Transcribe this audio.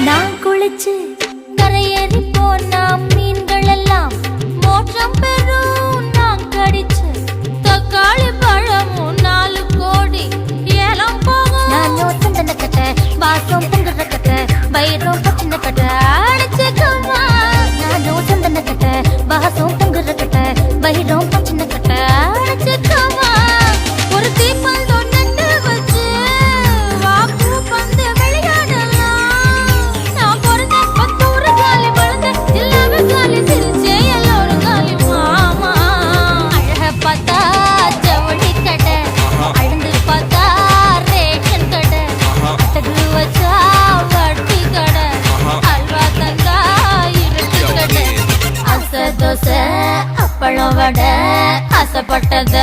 நான் குளிச்சு கரையேறி போனா மீன்கள் எல்லாம் மோட்சம் பெறும். நான் கடிச்சு தக்காளி பழமும் 4 கோடி ஏலம் போகும். நானும் சந்தன கட்ட வாசம் பொங்குற கட்ட வயிறும் பச்சின கட்ட அடிச்சுக்கமா. நானும் சந்தன கட்ட வாசம் பொங்குற கட்ட வயிறும் பச்சின கட்ட அடிச்சுக்கமா. ஒரு தீப்பல் நட்டு வச்சு வாக்கு பந்து விளையாடலாம். நான் பிறந்த 10 ஊரு காலி வளர்ந்த எல்லாமே காலி சிரிச்சே எல்லோரும் காலி மாமா. அழக பார்த்தா ஜவுளி கடை, அழுந்து பார்த்தா ரேஷன் கடை, அட்டகு வச்சா வட்டி கடை, அல்வா தந்தா இருட்டு கடை. அசை தோசை அப்பளம் வடை ஆசைப்பட்டத